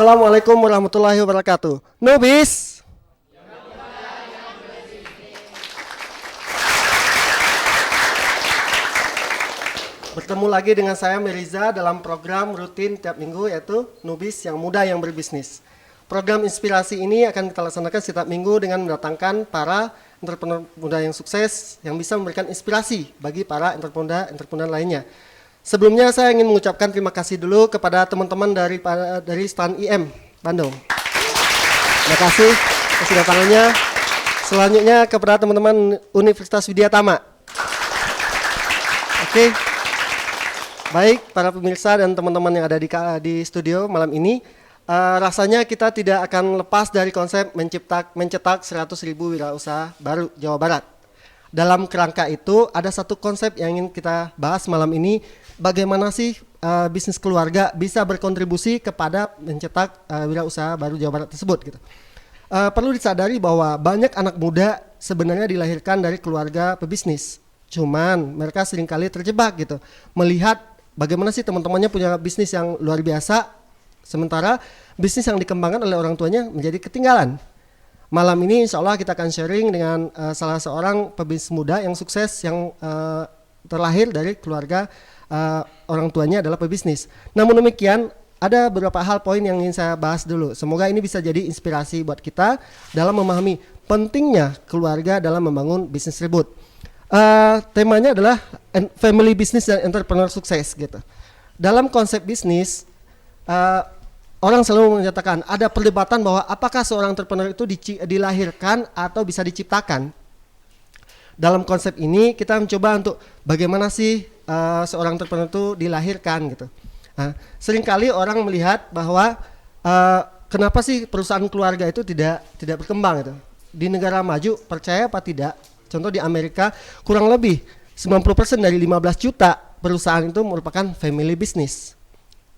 Assalamualaikum warahmatullahi wabarakatuh. Nubis. Bertemu lagi dengan saya Meriza dalam program rutin tiap minggu yaitu Nubis yang muda yang berbisnis. Program inspirasi ini akan kita laksanakan setiap minggu dengan mendatangkan para entrepreneur muda yang sukses yang bisa memberikan inspirasi bagi para entrepreneur lainnya. Sebelumnya saya ingin mengucapkan terima kasih dulu kepada teman-teman dari stand IM Bandung. Terima kasih atas kedatangannya. Selanjutnya kepada teman-teman Universitas Widya Tama. Oke. Baik, para pemirsa dan teman-teman yang ada di studio malam ini, rasanya kita tidak akan lepas dari konsep mencetak 100.000 wirausaha baru Jawa Barat. Dalam kerangka itu ada satu konsep yang ingin kita bahas malam ini, bagaimana sih bisnis keluarga bisa berkontribusi kepada mencetak wirausaha baru Jawa Barat tersebut gitu. Perlu disadari bahwa banyak anak muda sebenarnya dilahirkan dari keluarga pebisnis. Cuman mereka seringkali terjebak gitu, melihat bagaimana sih teman-temannya punya bisnis yang luar biasa, sementara bisnis yang dikembangkan oleh orang tuanya menjadi ketinggalan. Malam ini insya Allah kita akan sharing dengan salah seorang pebisnis muda yang sukses yang terlahir dari keluarga orang tuanya adalah pebisnis. Namun demikian ada beberapa hal poin yang ingin saya bahas dulu. Semoga ini bisa jadi inspirasi buat kita dalam memahami pentingnya keluarga dalam membangun bisnis tersebut. Temanya adalah family business dan entrepreneur sukses gitu. Dalam konsep bisnis, orang selalu menyatakan ada perdebatan bahwa apakah seorang entrepreneur itu dilahirkan atau bisa diciptakan. Dalam konsep ini kita mencoba untuk bagaimana sih seorang entrepreneur itu dilahirkan gitu. Seringkali orang melihat bahwa kenapa sih perusahaan keluarga itu tidak berkembang gitu. Di negara maju percaya apa tidak? Contoh di Amerika kurang lebih 90% dari 15 juta perusahaan itu merupakan family business.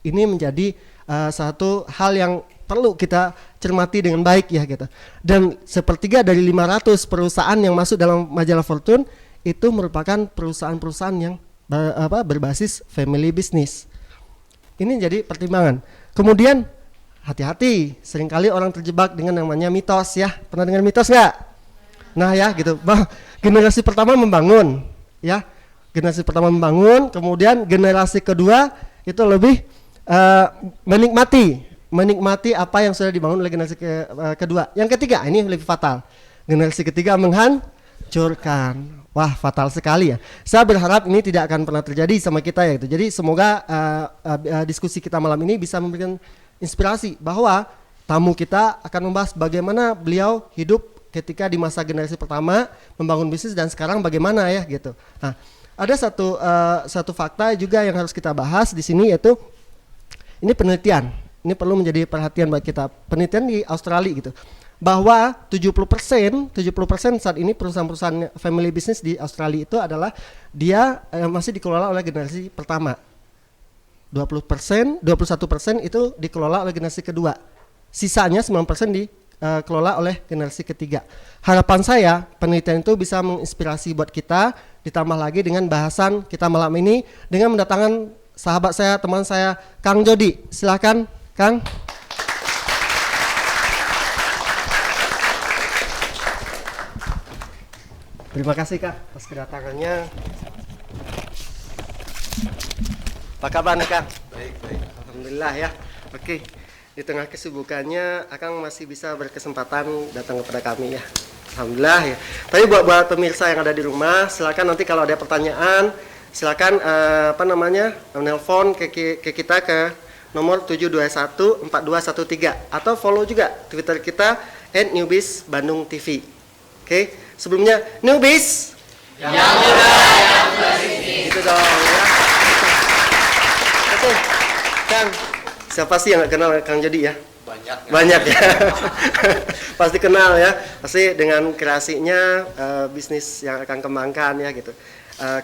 Ini menjadi satu hal yang perlu kita cermati dengan baik ya gitu. Dan sepertiga dari 500 perusahaan yang masuk dalam majalah Fortune itu merupakan perusahaan-perusahaan yang berbasis family business. Ini jadi pertimbangan. Kemudian hati-hati, seringkali orang terjebak dengan namanya mitos ya. Pernah dengar mitos nggak? Nah ya gitu, generasi pertama membangun ya, generasi pertama membangun, kemudian generasi kedua itu lebih menikmati apa yang sudah dibangun oleh generasi kedua. Yang ketiga ini lebih fatal, generasi ketiga menghancurkan. Wah fatal sekali ya. Saya berharap ini tidak akan pernah terjadi sama kita ya gitu. Jadi semoga diskusi kita malam ini bisa memberikan inspirasi bahwa tamu kita akan membahas bagaimana beliau hidup ketika di masa generasi pertama membangun bisnis dan sekarang bagaimana ya gitu. Nah, ada satu fakta juga yang harus kita bahas di sini yaitu ini penelitian. Ini perlu menjadi perhatian bagi kita. Penelitian di Australia gitu. Bahwa 70% saat ini perusahaan-perusahaan family business di Australia itu adalah dia masih dikelola oleh generasi pertama. 21% itu dikelola oleh generasi kedua. Sisanya 9% dikelola oleh generasi ketiga. Harapan saya penelitian itu bisa menginspirasi buat kita, ditambah lagi dengan bahasan kita malam ini dengan mendatangkan sahabat saya, teman saya, Kang Jody. Silakan, Kang. Terima kasih Kak atas kedatangannya. Apa kabar nih Kang? Baik. Alhamdulillah ya. Oke. Di tengah kesibukannya Akang masih bisa berkesempatan datang kepada kami ya. Alhamdulillah ya. Tapi buat pemirsa yang ada di rumah, silakan nanti kalau ada pertanyaan, silakan menelpon ke kita ke nomor 721-4213 atau follow juga Twitter kita @newbizbandungtv. Oke, sebelumnya Newbiz yang muda yang berbisnis. Itu dong ya. Oke, Kang. Siapa sih yang nggak kenal Kang Jody ya? Banyak ya. Pasti kenal ya. Pasti dengan kreasinya bisnis yang akan kembangkan ya gitu.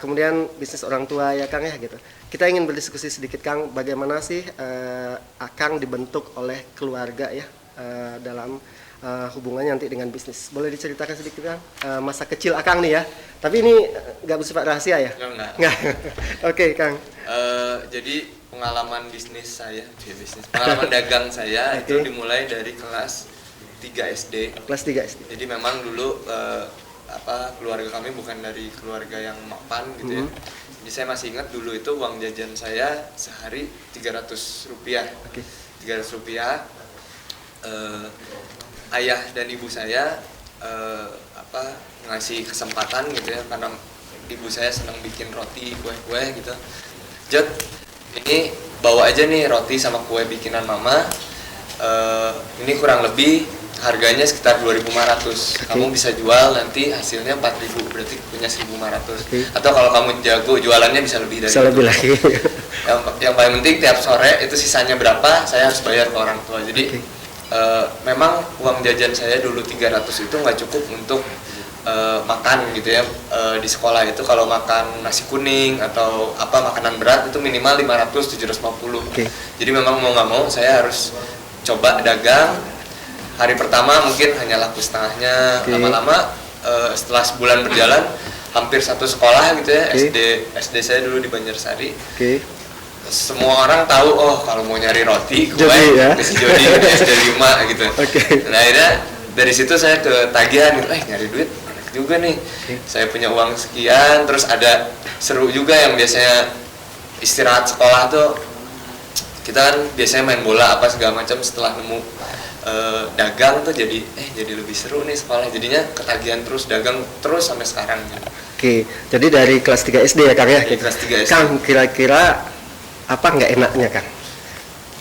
Kemudian bisnis orang tua ya Kang ya gitu. Kita ingin berdiskusi sedikit Kang, bagaimana sih Akang dibentuk oleh keluarga ya dalam hubungannya nanti dengan bisnis. Boleh diceritakan sedikit Kang masa kecil Akang nih ya. Tapi ini nggak bersifat rahasia ya? Enggak. Oke Kang. Jadi pengalaman bisnis saya, pengalaman dagang saya itu dimulai dari kelas 3 SD. Kelas 3 SD. Jadi memang dulu keluarga kami bukan dari keluarga yang mapan gitu ya. Jadi saya masih ingat dulu itu uang jajan saya sehari 300 rupiah. 300 rupiah. Ayah dan ibu saya ngasih kesempatan gitu ya, karena ibu saya senang bikin roti, kue-kue gitu. Jod, ini bawa aja nih roti sama kue bikinan mama. Ini kurang lebih harganya sekitar 2.500. Kamu bisa jual nanti hasilnya 4.000, berarti punya 1.500. Atau kalau kamu jago jualannya bisa lebih dari bisa lebih lagi. yang paling penting tiap sore itu sisanya berapa saya harus bayar ke orang tua. Jadi memang uang jajan saya dulu 300 itu nggak cukup untuk makan gitu ya. Di sekolah itu kalau makan nasi kuning atau makanan berat itu minimal 500-750. Jadi memang mau nggak mau saya harus coba dagang. Hari pertama mungkin hanya laku setengahnya. Lama-lama setelah sebulan berjalan hampir satu sekolah gitu ya. SD saya dulu di Banjarsari. Semua orang tahu, oh kalau mau nyari roti kue mesti Jody di SD 5 gitu. Nah akhirnya dari situ saya ketagihan gitu, nyari duit enak juga nih. Saya punya uang sekian, terus ada seru juga yang biasanya istirahat sekolah tuh kita kan biasanya main bola apa segala macam. Setelah nemu dagang tuh jadi lebih seru nih sekolah, jadinya ketagihan terus dagang terus sampai sekarang gitu. Jadi dari kelas 3 SD ya Kang ya? Kelas 3 SD. Kang, kira-kira apa nggak enaknya Kang?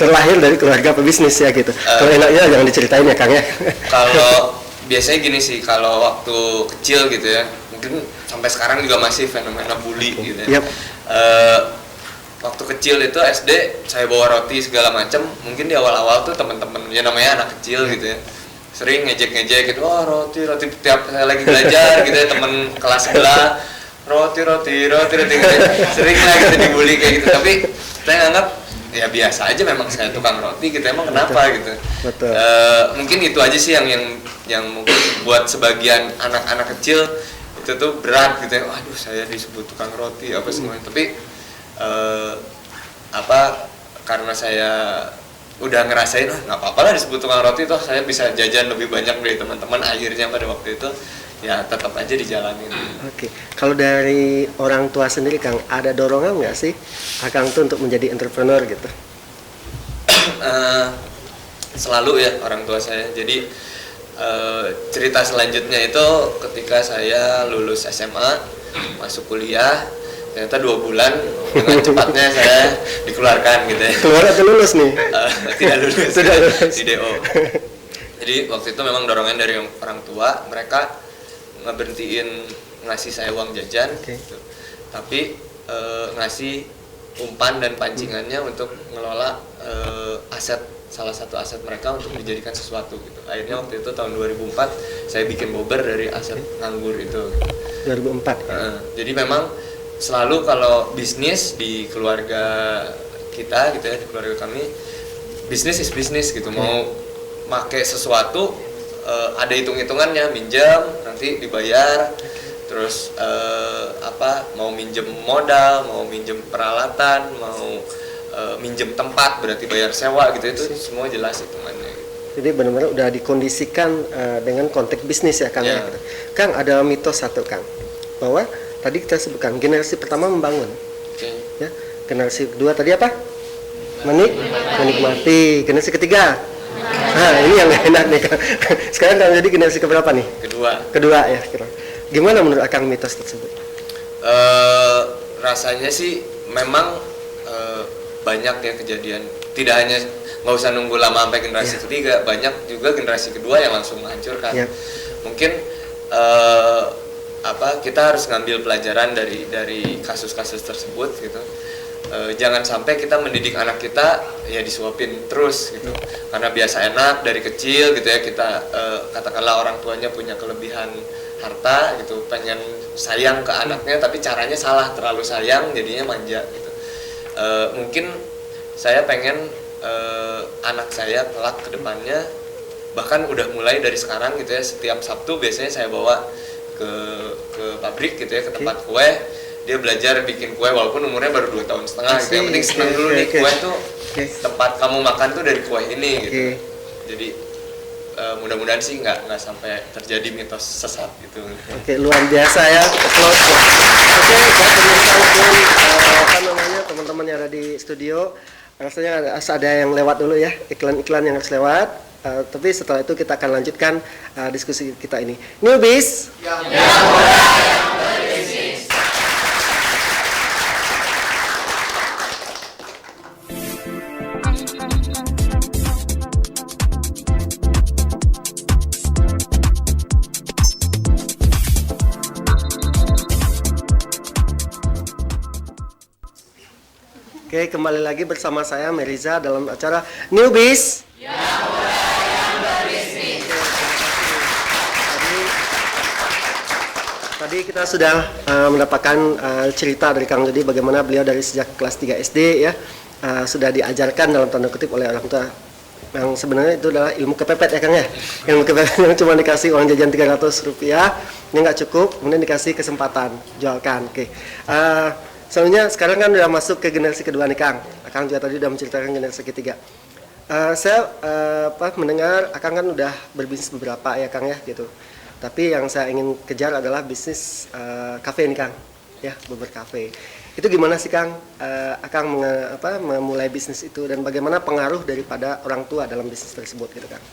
Terlahir dari keluarga pebisnis ya gitu. Kalau enaknya jangan diceritain ya Kang ya. Kalau biasanya gini sih, kalau waktu kecil gitu ya, mungkin sampai sekarang juga masih fenomena bully gitu ya. Waktu kecil itu SD saya bawa roti segala macam, mungkin di awal-awal tuh teman-teman ya namanya anak kecil gitu ya, sering ngejek-ngejek gitu, roti tiap saya lagi belajar gitu ya, teman kelas sebelah roti sering lah gitu dibully kayak gitu. Tapi saya anggap ya biasa aja, memang saya tukang roti gitu, emang kenapa gitu. Mungkin itu aja sih yang mungkin buat sebagian anak-anak kecil itu tuh berat gitu ya, waduh saya disebut tukang roti apa semuanya. Tapi karena saya udah ngerasain nggak apa-apa lah disebut tukang roti, toh saya bisa jajan lebih banyak dari teman-teman. Akhirnya pada waktu itu ya tetap aja dijalanin. Kalau dari orang tua sendiri Kang, ada dorongan nggak sih Akang tuh untuk menjadi entrepreneur gitu? Selalu ya orang tua saya. Jadi cerita selanjutnya itu ketika saya lulus SMA masuk kuliah, ternyata 2 bulan dengan cepatnya saya dikeluarkan gitu ya. Keluar atau lulus nih? Tidak lulus. Di DO. Jadi waktu itu memang dorongan dari orang tua, mereka ngeberhentiin ngasih saya uang jajan gitu. Tapi ngasih umpan dan pancingannya untuk ngelola salah satu aset mereka untuk dijadikan sesuatu gitu. Akhirnya waktu itu tahun 2004 saya bikin bober dari aset nganggur itu. 2004. Jadi memang selalu kalau bisnis di keluarga kita gitu ya, di keluarga kami, bisnis is bisnis gitu. Mau pakai sesuatu ada hitung-hitungannya, minjam nanti dibayar, terus mau minjem modal, mau minjem peralatan, mau minjem tempat berarti bayar sewa gitu, itu semua jelas hitungannya gitu. Jadi benar-benar udah dikondisikan dengan konteks bisnis ya Kang. Kang, ada mitos satu Kang, bahwa tadi kita sebutkan generasi pertama membangun, ya. Generasi kedua tadi apa? Menikmati. Generasi ketiga, ini yang enak nih Kang. Sekarang Kang jadi generasi keberapa nih? Kedua ya. Gimana menurut Akang mitos tersebut? Rasanya sih memang banyak ya kejadian. Tidak hanya nggak usah nunggu lama sampai generasi ketiga, banyak juga generasi kedua yang langsung menghancurkan. Mungkin kita harus ngambil pelajaran dari kasus-kasus tersebut gitu. Jangan sampai kita mendidik anak kita ya disuapin terus gitu, karena biasa enak dari kecil gitu ya, kita katakanlah orang tuanya punya kelebihan harta gitu, pengen sayang ke anaknya tapi caranya salah, terlalu sayang jadinya manja gitu. Mungkin saya pengen anak saya kelak ke depannya, bahkan udah mulai dari sekarang gitu ya, setiap Sabtu biasanya saya bawa ke pabrik gitu ya, ke tempat kue, dia belajar bikin kue walaupun umurnya baru 2,5 tahun gitu. Yang penting senang dulu nih kue tuh tempat kamu makan tuh dari kue ini gitu. Jadi mudah-mudahan sih nggak sampai terjadi mitos sesat gitu. Oke, luar biasa ya. Applause. Oke, buat pemirsa maupun apa namanya teman-teman yang ada di studio, rasanya ada yang lewat dulu ya, iklan-iklan yang harus lewat. Tapi setelah itu kita akan lanjutkan diskusi kita ini. Newbies. Yang berbisnis. Oke, kembali lagi bersama saya Meriza dalam acara Newbies. Tadi kita sudah mendapatkan cerita dari Kang Jody bagaimana beliau dari sejak kelas 3 SD ya sudah diajarkan dalam tanda kutip oleh orang tua yang sebenarnya itu adalah ilmu kepepet ya Kang ya, ilmu kepepet yang cuma dikasih uang jajan Rp300 ini nggak cukup, kemudian dikasih kesempatan jualkan. Oke. Soalnya sekarang kan udah masuk ke generasi kedua nih Kang. Kang juga tadi udah menceritakan generasi ketiga. Saya mendengar Akang kan udah berbisnis beberapa ya Kang ya gitu. Tapi yang saya ingin kejar adalah bisnis kafe nih Kang. Ya, Bober Cafe. Itu gimana sih Kang Akang memulai bisnis itu dan bagaimana pengaruh daripada orang tua dalam bisnis tersebut gitu Kang?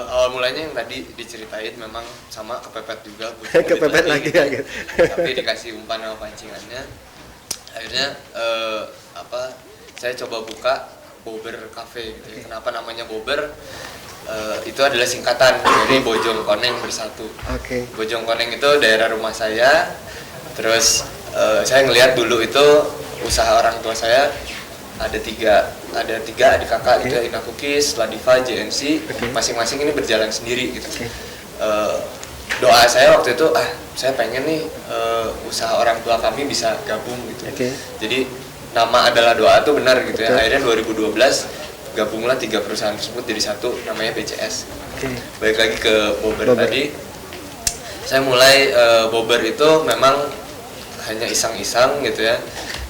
Awal mulanya yang tadi diceritain memang sama kepepet juga kepepet lagi ya gitu. Tapi dikasih umpan sama pancingannya akhirnya saya coba buka Bober Cafe gitu ya. Kenapa namanya Bober? Itu adalah singkatan dari Bojong Koneng Bersatu. Bojong Koneng itu daerah rumah saya. Terus saya ngelihat dulu itu usaha orang tua saya ada tiga adik kakak itu Ina Cookies, Ladiva, JNC, masing-masing ini berjalan sendiri gitu. Doa saya waktu itu saya pengen nih usaha orang tua kami bisa gabung gitu. Jadi nama adalah doa tuh benar gitu ya. Akhirnya 2012 gabunglah 3 perusahaan tersebut jadi satu namanya BCS. Balik lagi ke Bober tadi. Saya mulai Bober itu memang hanya iseng-iseng gitu ya.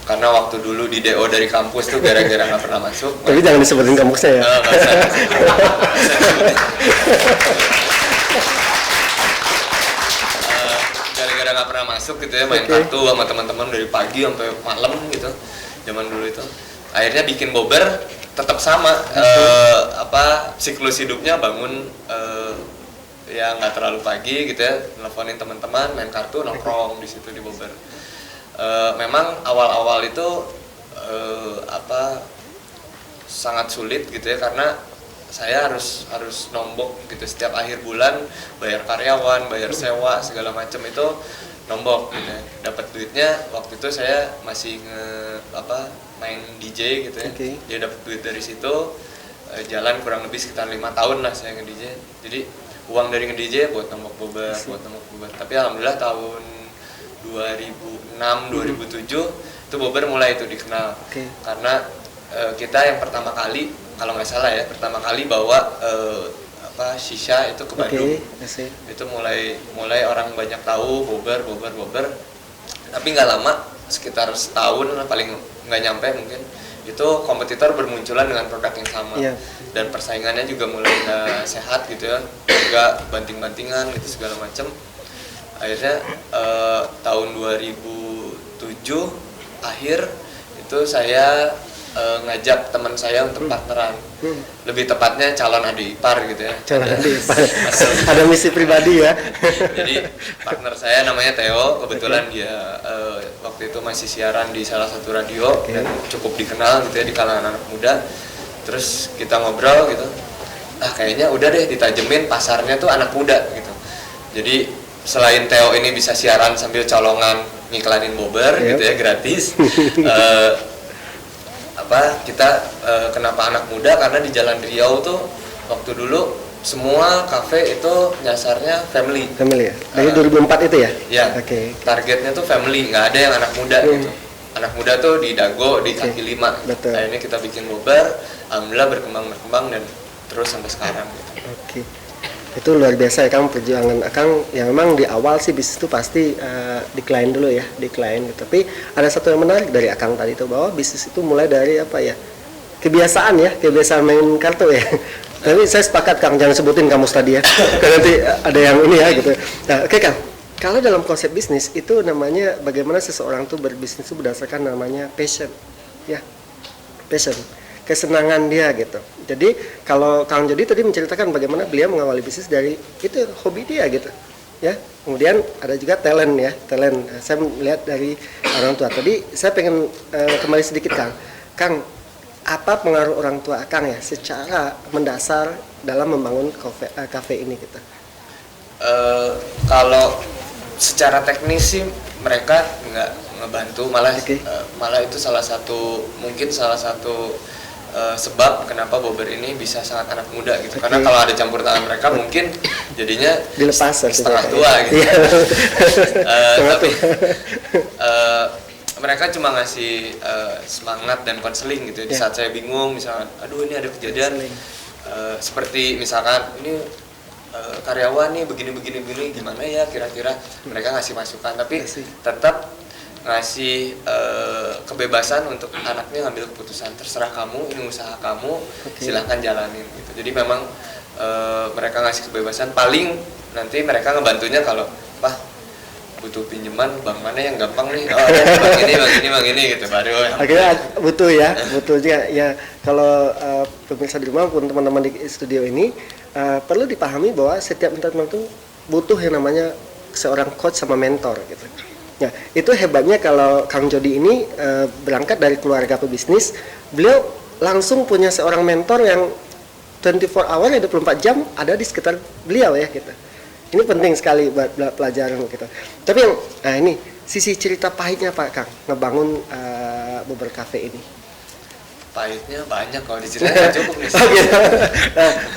Karena waktu dulu di DO dari kampus tuh gara-gara nggak pernah masuk. Tapi jangan disebutin kampusnya ya. Gara-gara nggak pernah masuk gitu ya, main kartu sama teman-teman dari pagi sampai malam gitu. Zaman dulu itu. Akhirnya bikin Bober tetap sama. Siklus hidupnya bangun ya nggak terlalu pagi gitu ya, nelfonin teman-teman, main kartu, nongkrong di situ di Bober. Memang awal-awal itu sangat sulit gitu ya karena saya harus nombok gitu setiap akhir bulan bayar karyawan, bayar sewa segala macam itu nombok gitu ya. Dapat duitnya waktu itu saya masih main DJ gitu ya. Dia dapat duit dari situ jalan kurang lebih sekitar 5 tahun lah saya nge-DJ. Jadi uang dari nge-DJ buat nombok Bober. Tapi alhamdulillah tahun 2006-2007 itu Bober mulai itu dikenal karena kita yang pertama kali kalau nggak salah ya bawa shisha itu ke Bandung. Itu mulai orang banyak tahu Bober tapi nggak lama sekitar setahun paling nggak nyampe mungkin itu kompetitor bermunculan dengan produk yang sama dan persaingannya juga mulai nggak sehat gitu ya, juga banting-bantingan gitu segala macam. Akhirnya tahun 2007 akhir itu saya ngajak teman saya untuk partneran, lebih tepatnya calon adik ipar gitu ya. Calon adik ipar. Ada misi pribadi ya. Jadi partner saya namanya Theo, kebetulan dia waktu itu masih siaran di salah satu radio dan cukup dikenal gitu ya di kalangan anak muda. Terus kita ngobrol gitu, kayaknya udah deh ditajemin pasarnya tuh anak muda gitu. Jadi selain Theo ini bisa siaran sambil colongan ngiklanin Bober gitu ya gratis. Kita kenapa anak muda? Karena di Jalan Riau tuh waktu dulu semua kafe itu nyasarnya family ya. Dari 2004 itu ya? Ya. Targetnya tuh family, nggak ada yang anak muda gitu. Anak muda tuh di Dago, di kaki lima. Akhirnya kita bikin Bober, alhamdulillah berkembang dan terus sampai sekarang gitu. Itu luar biasa ya Kang, perjuangan Kang yang memang di awal sih bisnis itu pasti decline dulu ya, decline gitu. Tapi ada satu yang menarik dari Akang tadi itu bahwa bisnis itu mulai dari apa ya? Kebiasaan ya, kebiasaan main kartu ya. Tapi saya sepakat Kang, jangan sebutin kamus tadi ya. Karena nanti ada yang ini ya gitu. Nah, oke Kang. Kalau dalam konsep bisnis itu namanya bagaimana seseorang tuh berbisnis itu berdasarkan namanya passion. Ya. Passion, kesenangan dia gitu. Jadi kalau Kang Jody tadi menceritakan bagaimana beliau mengawali bisnis dari itu hobi dia gitu, ya. Kemudian ada juga talent ya, talent. Saya melihat dari orang tua. Tadi saya pengen kembali sedikit Kang, apa pengaruh orang tua Kang ya secara mendasar dalam membangun kafe ini gitu? Kalau secara teknis sih mereka nggak ngebantu, malah itu mungkin salah satu sebab kenapa Bobber ini bisa sangat anak muda gitu. Karena kalau ada campur tangan mereka mungkin jadinya dilepas setengah tua gitu. Tapi mereka cuma ngasih semangat dan konseling gitu. Di saat saya bingung, misalkan, aduh ini ada kejadian seperti misalkan ini karyawan nih begini gimana ya kira-kira, mereka ngasih masukan tapi tetap ngasih kebebasan untuk anaknya ngambil keputusan, terserah kamu, ini usaha kamu, silahkan jalanin gitu. Jadi memang mereka ngasih kebebasan, paling nanti mereka ngebantunya kalau Pak butuh pinjaman bank mana yang gampang nih, oh bang ini gitu, baru akhirnya butuh juga ya. Kalau pemirsa di rumah maupun teman-teman di studio ini perlu dipahami bahwa setiap teman-teman itu butuh yang namanya seorang coach sama mentor gitu. Ya, itu hebatnya kalau Kang Jody ini berangkat dari keluarga pebisnis, beliau langsung punya seorang mentor yang 24 hour ya 24 jam ada di sekitar beliau ya gitu. Ini penting sekali buat pelajaran gitu. Tapi yang ini sisi cerita pahitnya Pak Kang ngebangun Bobber Cafe ini. Pahitnya banyak, kalau diceritain cukup nih. Oh, gitu.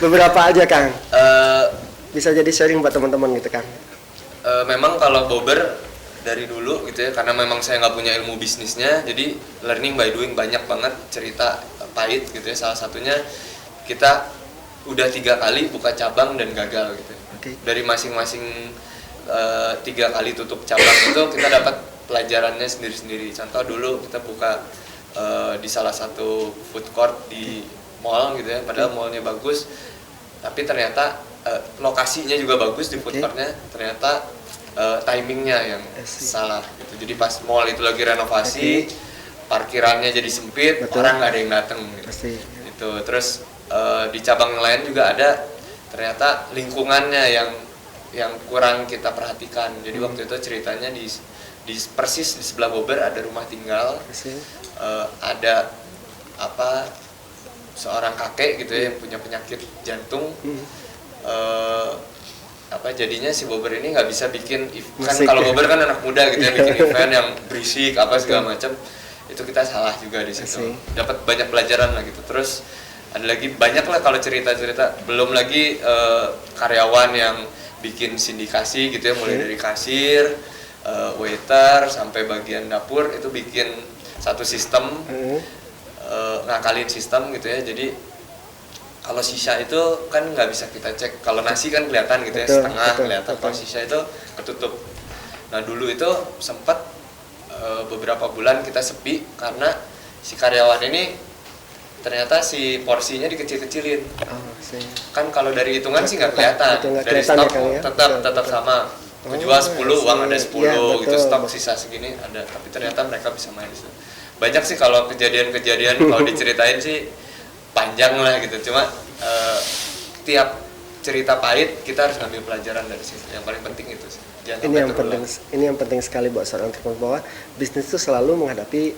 Beberapa aja Kang. Bisa jadi sharing buat teman-teman gitu Kang. Memang kalau Bobber dari dulu gitu ya, karena memang saya nggak punya ilmu bisnisnya, jadi learning by doing, banyak banget cerita pahit gitu ya. Salah satunya kita udah 3 kali buka cabang dan gagal gitu. Dari masing-masing 3 kali tutup cabang itu kita dapat pelajarannya sendiri-sendiri. Contoh dulu kita buka di salah satu food court di mall gitu ya, padahal mallnya bagus, tapi ternyata lokasinya juga bagus di food courtnya, ternyata timingnya yang salah gitu. Jadi pas mall itu lagi renovasi, parkirannya jadi sempit, orang nggak ada yang datang gitu. Gitu. Terus di cabang yang lain juga ada, ternyata lingkungannya yang kurang kita perhatikan. Jadi waktu itu ceritanya di persis di sebelah Bobber ada rumah tinggal, ada seorang kakek gitu ya yang punya penyakit jantung. Jadinya si Bobber ini nggak bisa bikin kan, kalau Bobber kan anak muda gitu ya, bikin event yang berisik segala macam, itu kita salah juga di situ. Dapat banyak pelajaran lah gitu. Terus ada lagi banyak lah kalau cerita-cerita, belum lagi karyawan yang bikin sindikasi gitu ya, mulai dari kasir, waiter sampai bagian dapur itu bikin satu sistem, ngakalin sistem gitu ya. Jadi kalau sisa itu kan nggak bisa kita cek, kalau nasi kan kelihatan gitu ya, setengah kelihatan, kalau sisa itu ketutup. Nah dulu itu sempat beberapa bulan kita sepi karena si karyawan ini ternyata si porsinya dikecil-kecilin. Kan kalau dari hitungan sih nggak kelihatan, dari stok tetap sama. Jual 10, uang ada 10 gitu, stok sisa segini ada, tapi ternyata mereka bisa main di situ. Banyak sih kalau kejadian-kejadian kalau diceritain sih panjang lah gitu, cuma tiap cerita pahit kita harus ngambil pelajaran dari situ. Yang paling penting itu sih. Ini yang penting sekali buat seorang entrepreneur, bahwa bisnis itu selalu menghadapi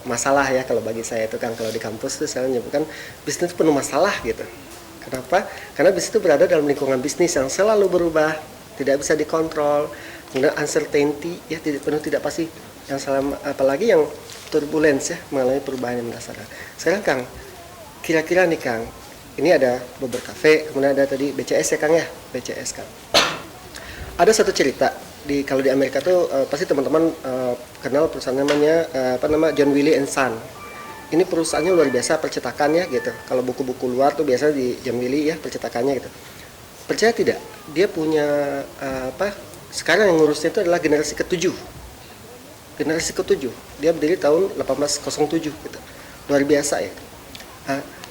masalah ya. Kalau bagi saya itu kan, kalau di kampus itu saya menyebutkan bisnis itu penuh masalah gitu. Kenapa? Karena bisnis itu berada dalam lingkungan bisnis yang selalu berubah, tidak bisa dikontrol, kemudian uncertainty ya, penuh tidak pasti, yang apalagi yang turbulence ya, mengalami perubahan yang mendasar. Sekarang Kang, kira-kira nih Kang, ini ada Bobber Cafe, kemudian ada tadi BCS ya Kang ya, BCS Kang. Ada satu cerita kalau di Amerika tuh pasti teman-teman kenal perusahaan namanya John Wiley & Son. Ini perusahaannya luar biasa percetakannya gitu. Kalau buku-buku luar tuh biasanya di John Wiley ya percetakannya gitu. percaya tidak, dia punya sekarang yang ngurusnya itu adalah generasi ke-7. Generasi ke-7. Dia berdiri tahun 1807 gitu. Luar biasa ya.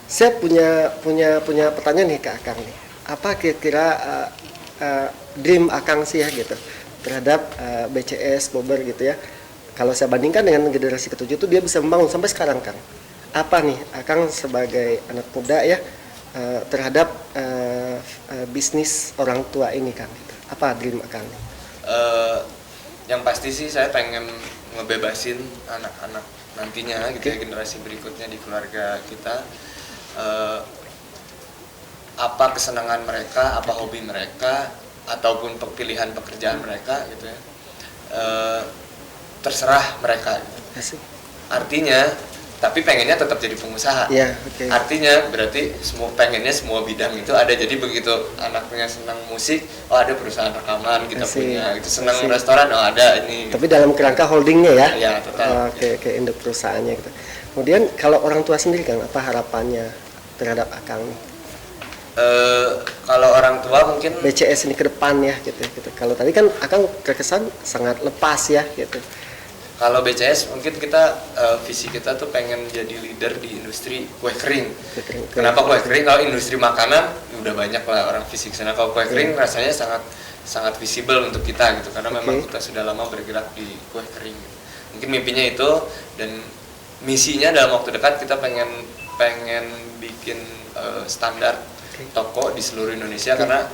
Saya punya pertanyaan nih ke Akang nih. Apa kira-kira dream Akang sih ya gitu terhadap BCS Bobber gitu ya. Kalau saya bandingkan dengan generasi ke-7 itu dia bisa membangun sampai sekarang, Kang. Apa nih Akang sebagai anak muda ya terhadap bisnis orang tua ini, Kang? Gitu. Apa dream Akang? Yang pasti sih saya pengen ngebebasin anak-anak nantinya gitu ya, generasi berikutnya di keluarga kita. Apa kesenangan mereka, apa hobi mereka, ataupun pilihan pekerjaan mereka gitu ya. Terserah mereka. Artinya, tapi pengennya tetap jadi pengusaha. Yeah, okay. Artinya berarti pengennya semua bidang itu ada. Jadi begitu anaknya senang musik, oh ada perusahaan rekaman kita punya. Gitu senang restoran, oh ada ini. Tapi dalam kerangka holdingnya ya? Ya tetap. Oke, induk perusahaannya gitu. Kemudian kalau orang tua sendiri, Kang, apa harapannya terhadap Akang? Kalau orang tua mungkin BCS ini ke depan ya gitu. Kalau tadi kan Akang terkesan sangat lepas ya gitu. Kalau BCS mungkin kita visi kita tuh pengen jadi leader di industri kue kering. Kenapa kue kering? Kalau industri makanan udah banyak lah orang visi kesana. Kalau kue kering rasanya sangat visible untuk kita gitu karena memang kita sudah lama bergerak di kue kering. Mungkin mimpinya itu dan misinya dalam waktu dekat kita pengen bikin standar toko di seluruh Indonesia karena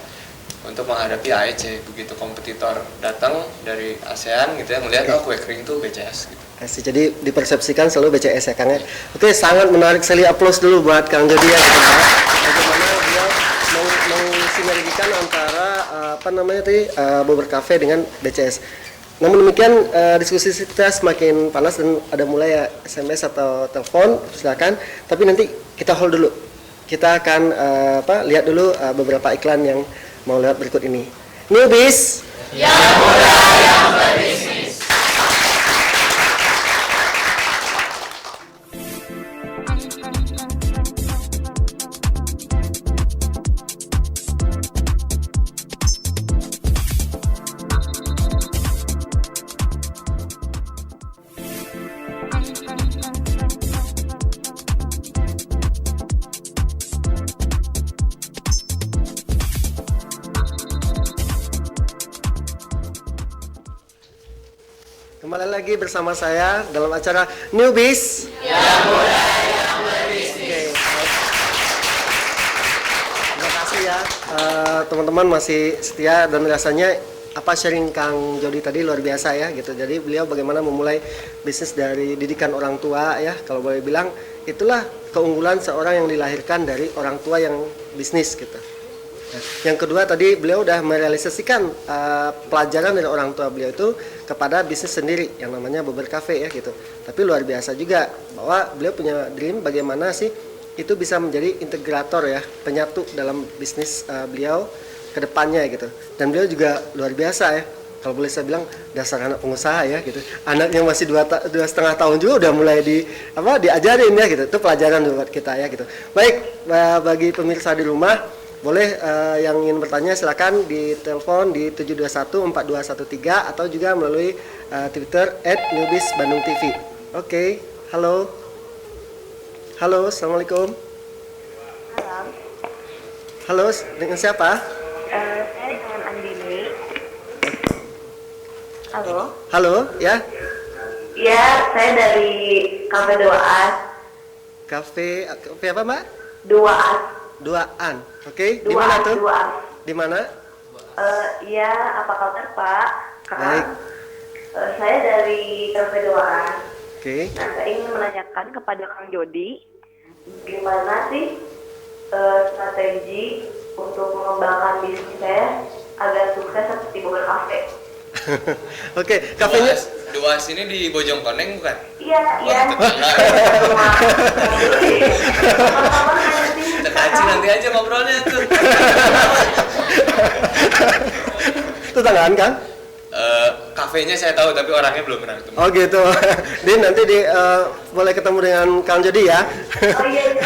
untuk menghadapi AEC begitu kompetitor datang dari ASEAN gitu ya melihat kue kering tuh BCS gitu. Jadi dipersepsikan selalu BCS ya, Kang ya. Oke, sangat menarik sekali, aplaus dulu buat Kang Jody ya gitu, Pak. Bagaimana dia mensinergikan antara Bobber Cafe dengan BCS. Namun demikian diskusi kita semakin panas dan ada mulai ya SMS atau telepon, silakan. Tapi nanti kita hold dulu. Kita akan lihat dulu beberapa iklan yang mau lewat berikut ini. Newbies yang muda yang berbisnis. Kembali lagi bersama saya dalam acara Newbies yang muda yang berbisnis. Terima kasih ya teman-teman masih setia dan rasanya sharing Kang Jody tadi luar biasa ya gitu. Jadi beliau bagaimana memulai bisnis dari didikan orang tua ya, kalau boleh bilang itulah keunggulan seorang yang dilahirkan dari orang tua yang bisnis gitu. Yang kedua tadi beliau udah merealisasikan pelajaran dari orang tua beliau itu kepada bisnis sendiri yang namanya Bobber Cafe ya gitu. Tapi luar biasa juga bahwa beliau punya dream bagaimana sih itu bisa menjadi integrator ya, penyatu dalam bisnis beliau ke depannya gitu. Dan beliau juga luar biasa ya. Kalau boleh saya bilang dasar anak pengusaha ya gitu. Anaknya masih 2,5 tahun juga udah mulai diajarin ya gitu. Itu pelajaran buat kita ya gitu. Baik, bagi pemirsa di rumah boleh yang ingin bertanya silakan di telepon di 721-4213 atau juga melalui Twitter @newbiesbandungtv. Oke, halo. Halo, assalamualaikum. Halo, dengan siapa? Saya dengan Andini. Halo. Halo, ya. Iya, saya dari Cafe Doaan. Cafe apa, Mbak? Doaan. Doaan. Oke, di mana tuh? Doaan. Di mana? Iya, apa kabar Pak? Baik. Saya dari Cafe Doaan. Oke. Nah, saya ingin menanyakan kepada Kang Jody, gimana sih strategi untuk mengembangkan bisnis saya agar sukses seperti Bobber Cafe? Oke, kafenya Duas ini di Bojongkoneng bukan? Iya, iya. Nanti aja ngobrolnya tuh. tetanggaan kan? kafenya saya tahu tapi orangnya belum pernah ketemu. Oh gitu. Din nanti boleh ketemu dengan Kang Jody ya. Oh iya, iya.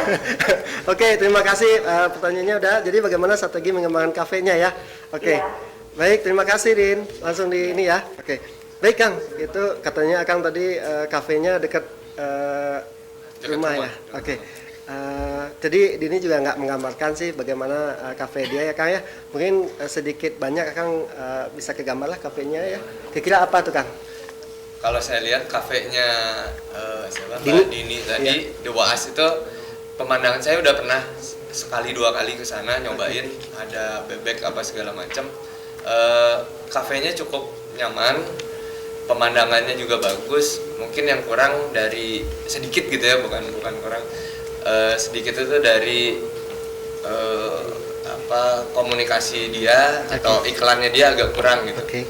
Oke, terima kasih pertanyaannya udah. Jadi bagaimana strategi mengembangkan kafenya ya? Oke. Iya. Baik, terima kasih Din. Langsung di ini ya. Oke. Baik Kang, itu katanya Kang tadi kafenya dekat Dekat rumah ya. rumah. Oke. Jadi Dini juga nggak menggambarkan sih bagaimana kafe dia ya Kang ya. Mungkin sedikit banyak Kang bisa kegambar lah kafenya ya. Kira-kira apa tuh Kang? Kalau saya lihat kafenya siapa Dini? Mbak Dini tadi The Waas itu pemandangan saya udah pernah sekali dua kali ke sana nyobain, ada bebek apa segala macam. Kafenya cukup nyaman, pemandangannya juga bagus. Mungkin yang kurang dari sedikit gitu ya, bukan kurang. Sedikit itu dari komunikasi dia atau iklannya dia agak kurang gitu. Oke.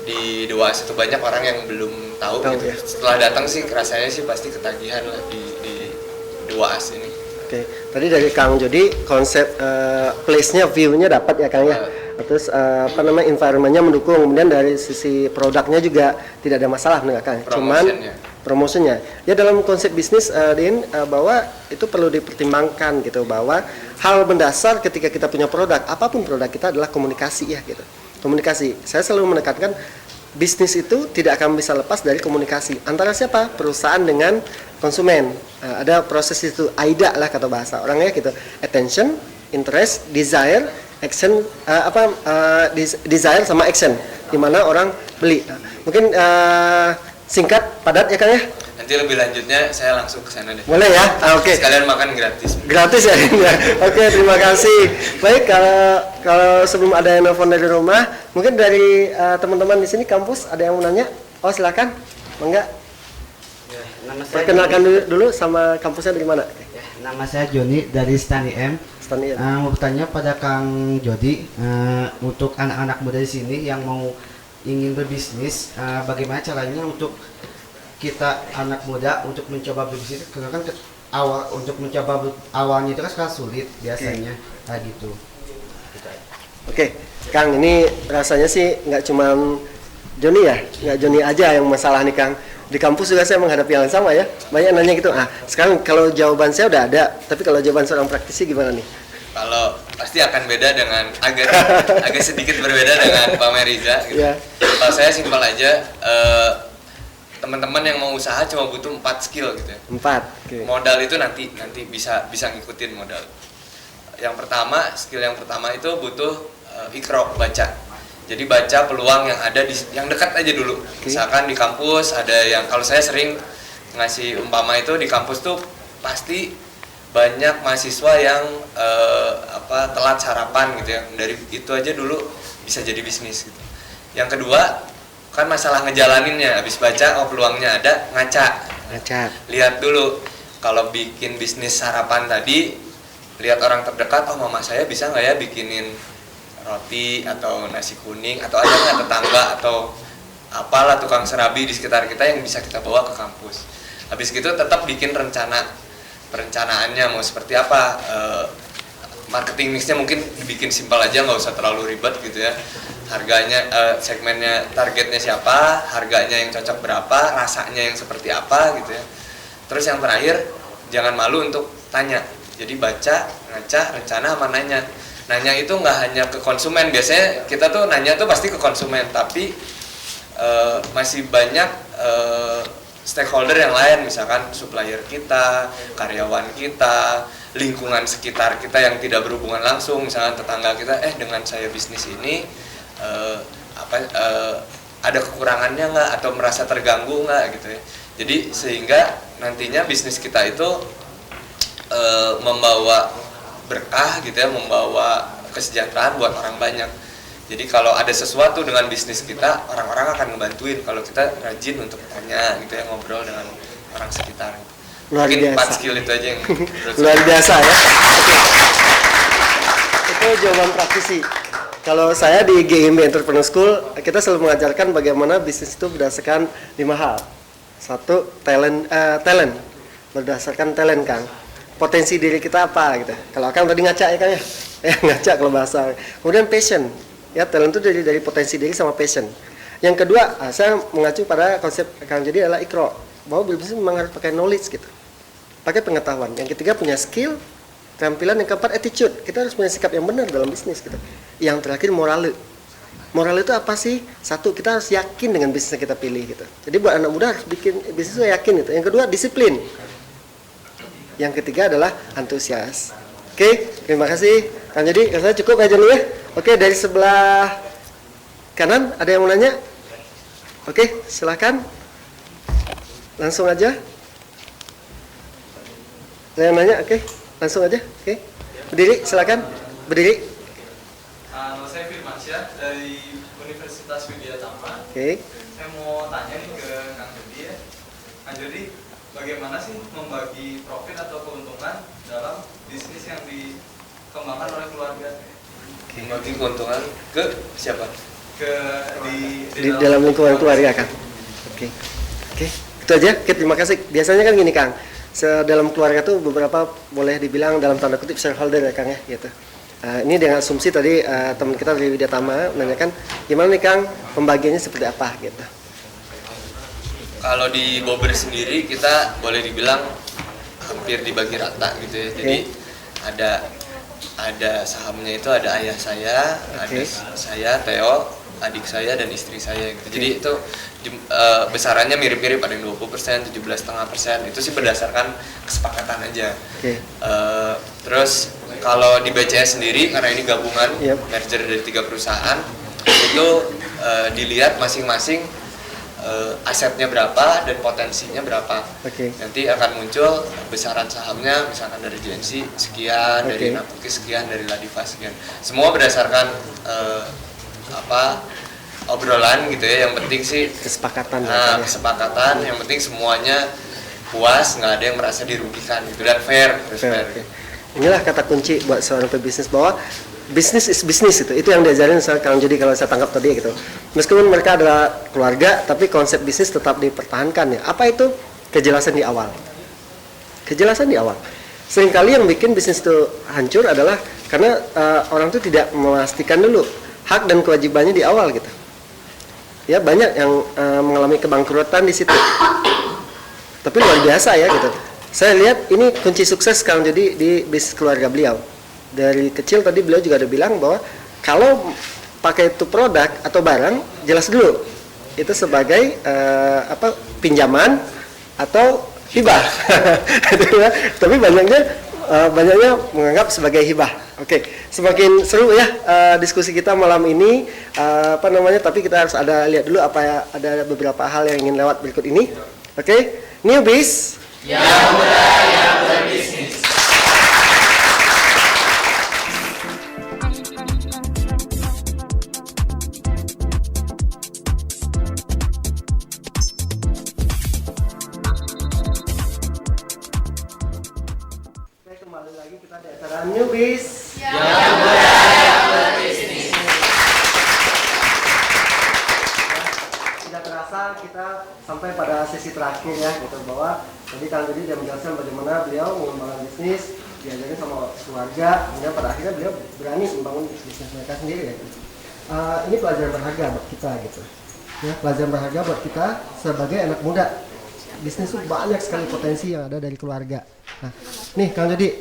Di Dewas itu banyak orang yang belum tahu gitu. Ya. Setelah datang sih rasanya sih pasti ketagihan lah di Dewas ini. Oke, tadi dari Kang Jody konsep place-nya, view-nya dapat ya Kang ya. Terus environment-nya mendukung. Kemudian dari sisi produknya juga tidak ada masalah nih Kang. Cuman promosinya. Ya dalam konsep bisnis Din bahwa itu perlu dipertimbangkan gitu, bahwa hal mendasar ketika kita punya produk, apapun produk kita adalah komunikasi ya gitu. Komunikasi. Saya selalu menekankan bisnis itu tidak akan bisa lepas dari komunikasi antara siapa? Perusahaan dengan konsumen. Ada proses itu AIDA lah kata bahasa orangnya gitu. Attention, interest, desire, action, desire sama action. Di mana orang beli. Mungkin singkat, padat ya Kang ya? Nanti lebih lanjutnya saya langsung ke sana deh. Boleh ya? Oke. Sekalian makan gratis. Gratis ya? Oke, terima kasih. Baik, kalau sebelum ada yang nelfon dari rumah, mungkin dari teman-teman di sini kampus ada yang mau nanya? Oh silakan, enggak? Ya, nama saya Perkenalkan dulu sama kampusnya dari mana? Ya, nama saya Joni dari Stani M. Stani ya. Mau bertanya pada Kang Jody, untuk anak-anak muda di sini yang mau ingin berbisnis, bagaimana caranya untuk kita anak muda untuk mencoba berbisnis? Karena kan untuk mencoba awalnya itu kan sangat sulit biasanya, gitu. Oke, Kang, ini rasanya sih nggak cuman Joni ya, nggak Joni aja yang masalah nih Kang. Di kampus juga saya menghadapi hal yang sama ya, banyak nanya gitu. Sekarang kalau jawaban saya udah ada, tapi kalau jawaban seorang praktisi gimana nih? Kalau pasti akan beda dengan agak sedikit berbeda dengan Pak Meriza gitu. Yeah. Kalau saya simpel aja, teman-teman yang mau usaha cuma butuh 4 skill gitu ya. 4. Okay. Modal itu nanti bisa ngikutin modal. Skill yang pertama itu butuh ikro, baca. Jadi baca peluang yang ada yang dekat aja dulu. Okay. Misalkan di kampus ada yang, kalau saya sering ngasih umpama itu di kampus tuh pasti banyak mahasiswa yang telat sarapan gitu ya. Dari itu aja dulu bisa jadi bisnis gitu. Yang kedua kan masalah ngejalaninnya, habis baca peluangnya ada, ngaca. Lihat dulu, kalau bikin bisnis sarapan tadi, lihat orang terdekat, oh mama saya bisa nggak ya bikinin roti atau nasi kuning, atau ada nggak tetangga atau apalah tukang serabi di sekitar kita yang bisa kita bawa ke kampus. Habis gitu tetap bikin perencanaannya mau seperti apa, marketing mixnya mungkin dibikin simpel aja, nggak usah terlalu ribet gitu ya. Harganya, segmennya, targetnya siapa, harganya yang cocok berapa, rasanya yang seperti apa gitu ya. Terus yang terakhir, jangan malu untuk tanya. Jadi baca, ngaca, rencana sama nanya. Nanya itu nggak hanya ke konsumen, biasanya kita tuh nanya tuh pasti ke konsumen, tapi masih banyak stakeholder yang lain, misalkan supplier kita, karyawan kita, lingkungan sekitar kita yang tidak berhubungan langsung, misalkan tetangga kita, dengan saya bisnis ini ada kekurangannya nggak atau merasa terganggu nggak gitu ya. Jadi sehingga nantinya bisnis kita itu membawa berkah gitu ya, membawa kesejahteraan buat orang banyak. Jadi kalau ada sesuatu dengan bisnis kita, orang-orang akan ngebantuin kalau kita rajin untuk tanya gitu ya, ngobrol dengan orang sekitar. Luar Mungkin 4 biasa. skill itu aja yang Luar biasa ya. Oke. Itu jawaban praktisi. Kalau saya di GIMB Entrepreneur School, kita selalu mengajarkan bagaimana bisnis itu berdasarkan 5 hal. 1, talent. Berdasarkan talent, Kang. Potensi diri kita apa gitu. Kalau Kang tadi ngaca ya Kang ya. Ngaca kalau bahasa. Kemudian passion. Ya, talent itu dari potensi diri sama passion. Yang kedua, saya mengacu pada konsep Kang Jody adalah ikro, bahwa berbisnis memang harus pakai knowledge gitu, pakai pengetahuan. Yang ketiga punya skill, keterampilan. Yang keempat attitude, kita harus punya sikap yang benar dalam bisnis gitu. Yang terakhir moral. Moral itu apa sih? Satu, kita harus yakin dengan bisnis yang kita pilih gitu. Jadi buat anak muda harus bikin bisnis itu yakin gitu. Yang kedua disiplin. Yang ketiga adalah antusias. Oke, terima kasih Kang Jody. Saya cukup aja dulu ya. Oke, dari sebelah kanan ada yang mau nanya? Oke, silakan. Langsung aja. Saya nanya, oke, langsung aja. Oke, berdiri, silakan. Berdiri. Saya Firmansyah dari Universitas Widya Tama. Oke. Saya mau tanya nih ke Kang Jody ya. Kang Jody, bagaimana sih membagi profit atau keuntungan dalam bisnis yang dikembangkan oleh keluarga? Membagi keuntungan ke siapa? Di dalam lingkungan keluarga Kang. Oke. Oke, itu aja. Oke, terima kasih. Biasanya kan gini Kang, dalam keluarga tuh beberapa boleh dibilang dalam tanda kutip shareholder ya Kang ya gitu. Ini dengan asumsi tadi teman kita dari Widya Tama menanyakan gimana nih Kang pembagiannya seperti apa gitu. Kalau di Bobber sendiri kita boleh dibilang hampir dibagi rata gitu ya. Jadi ada sahamnya itu ada ayah saya, ada saya, Theo, adik saya dan istri saya gitu. Jadi itu besarannya mirip-mirip, ada yang 20%, 17,5%. Itu sih berdasarkan kesepakatan aja. Terus kalau di BCS sendiri karena ini gabungan merger dari 3 perusahaan, itu dilihat masing-masing asetnya berapa dan potensinya berapa. Nanti akan muncul besaran sahamnya, misalkan dari JNC sekian, dari Napukis sekian, dari Ladiva sekian. Semua berdasarkan obrolan gitu ya. Yang penting sih kesepakatan. Yang penting semuanya puas, nggak ada yang merasa dirugikan gitu, dan fair. Inilah kata kunci buat seorang pebisnis, bahwa business is business itu yang diajarin sama Kang Jody kalau saya tangkap tadi gitu. Meskipun mereka adalah keluarga, tapi konsep bisnis tetap dipertahankan ya. Apa itu? Kejelasan di awal. Kejelasan di awal. Seringkali yang bikin bisnis itu hancur adalah karena orang itu tidak memastikan dulu hak dan kewajibannya di awal gitu. Ya banyak yang mengalami kebangkrutan di situ. Tapi luar biasa ya gitu. Saya lihat ini kunci sukses Kang Jody di bisnis keluarga beliau. Dari kecil tadi beliau juga ada bilang bahwa kalau pakai itu produk atau barang, jelas dulu itu sebagai pinjaman atau hibah. Tapi banyaknya menganggap sebagai hibah. Oke, semakin seru ya diskusi kita malam ini. Tapi kita harus lihat dulu ada beberapa hal yang ingin lewat berikut ini. Oke, newbies. Yang muda yang berbisnis. Kembali lagi kita di acara newbies. Yang muda yang berbisnis. Tidak terasa kita sampai pada sesi terakhir ya gitu, bahwa tadi Kang Jody sudah menjelaskan bagaimana beliau mengembangkan bisnis, diajarin sama keluarga, hingga pada akhirnya beliau berani membangun bisnis mereka sendiri ya. Ini pelajaran berharga buat kita gitu. Ya, pelajaran berharga buat kita sebagai anak muda. Bisnis itu banyak sekali potensi yang ada dari keluarga. Nah, nih Kang Jody,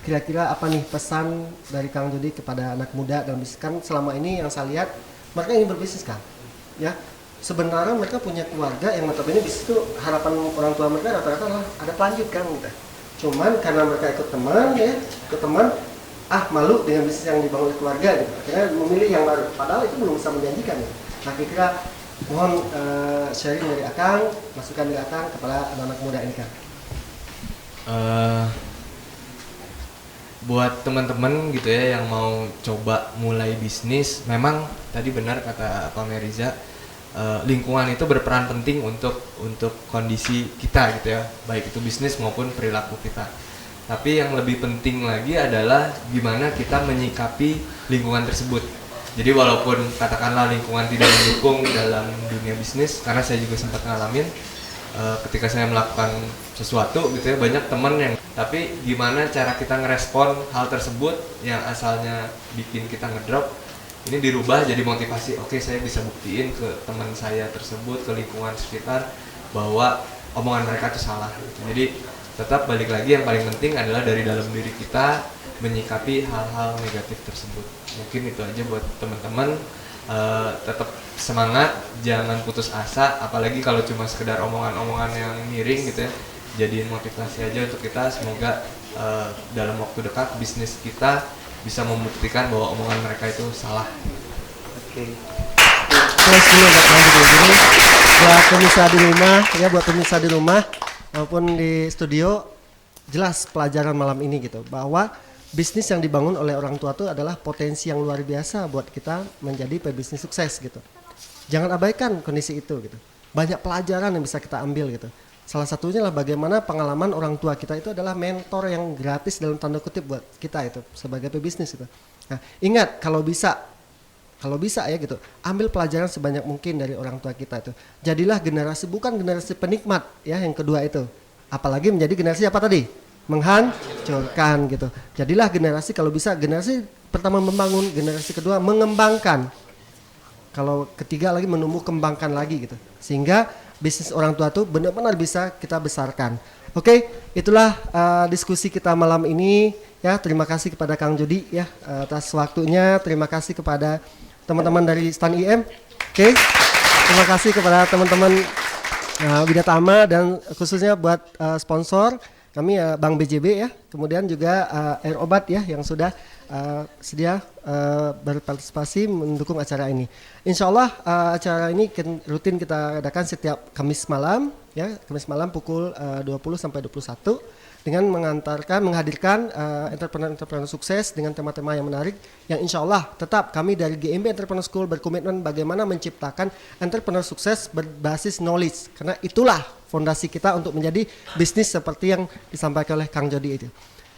kira-kira apa nih pesan dari Kang Jody kepada anak muda dalam bisnis? Kan selama ini yang saya lihat mereka ingin berbisnis Kang, ya. Sebenarnya mereka punya keluarga yang notabene bisnis itu harapan orang tua mereka rata-rata adalah ada pelanjut kan gitu. Cuman karena mereka ikut teman, malu dengan bisnis yang dibangun oleh keluarga gitu. Akhirnya memilih yang baru. Padahal itu belum bisa menjanjikan ya. Nah, kira-kira mohon sharing dari Akang, masukan dari Akang kepada anak-anak muda ini Kang. Buat teman-teman gitu ya yang mau coba mulai bisnis, memang tadi benar kata Pak Meriza, lingkungan itu berperan penting untuk kondisi kita gitu ya, baik itu bisnis maupun perilaku kita. Tapi yang lebih penting lagi adalah gimana kita menyikapi lingkungan tersebut. Jadi walaupun katakanlah lingkungan tidak mendukung dalam dunia bisnis, karena saya juga sempat ngalamin ketika saya melakukan sesuatu gitu ya, banyak teman yang, tapi gimana cara kita ngerespon hal tersebut yang asalnya bikin kita ngedrop, ini dirubah jadi motivasi. Oke, saya bisa buktiin ke teman saya tersebut, ke lingkungan sekitar bahwa omongan mereka itu salah gitu. Jadi tetap balik lagi, yang paling penting adalah dari dalam diri kita menyikapi hal-hal negatif tersebut. Mungkin itu aja buat teman-teman. Tetap semangat, jangan putus asa, apalagi kalau cuma sekedar omongan-omongan yang miring gitu ya. Jadiin motivasi aja untuk kita. Semoga dalam waktu dekat bisnis kita bisa membuktikan bahwa omongan mereka itu salah. Oke. Terus dulu buat lanjut dulu. Jadi buat pemirsa di rumah ya, buat pemirsa di rumah maupun di studio, jelas pelajaran malam ini gitu bahwa bisnis yang dibangun oleh orang tua itu adalah potensi yang luar biasa buat kita menjadi pebisnis sukses gitu. Jangan abaikan kondisi itu gitu. Banyak pelajaran yang bisa kita ambil gitu. Salah satunya lah bagaimana pengalaman orang tua kita itu adalah mentor yang gratis dalam tanda kutip buat kita itu sebagai pebisnis gitu. Nah, ingat kalau bisa ya gitu, ambil pelajaran sebanyak mungkin dari orang tua kita itu. Jadilah generasi, bukan generasi penikmat ya yang kedua itu. Apalagi menjadi generasi apa tadi? Menghancurkan gitu. Jadilah generasi, kalau bisa generasi pertama membangun, generasi kedua mengembangkan. Kalau ketiga lagi menumbuh kembangkan lagi gitu. Sehingga bisnis orang tua tuh benar-benar bisa kita besarkan. Oke, itulah diskusi kita malam ini ya. Terima kasih kepada Kang Jody ya atas waktunya. Terima kasih kepada teman-teman dari Stan IM. Oke. Terima kasih kepada teman-teman Widatama dan khususnya buat sponsor kami Bank BJB ya, kemudian juga Air Obat ya yang sudah sedia berpartisipasi mendukung acara ini. Insya Allah acara ini rutin kita adakan setiap Kamis malam ya, Kamis malam pukul 20 sampai 21 dengan menghadirkan entrepreneur sukses dengan tema-tema yang menarik yang insya Allah tetap kami dari GMB Entrepreneur School berkomitmen bagaimana menciptakan entrepreneur sukses berbasis knowledge, karena itulah fondasi kita untuk menjadi bisnis seperti yang disampaikan oleh Kang Jody itu.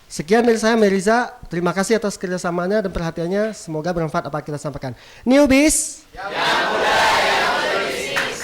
Sekian dari saya, Meriza. Terima kasih atas kerjasamanya dan perhatiannya. Semoga bermanfaat apa kita sampaikan. Newbies. Yang muda yang berbisnis.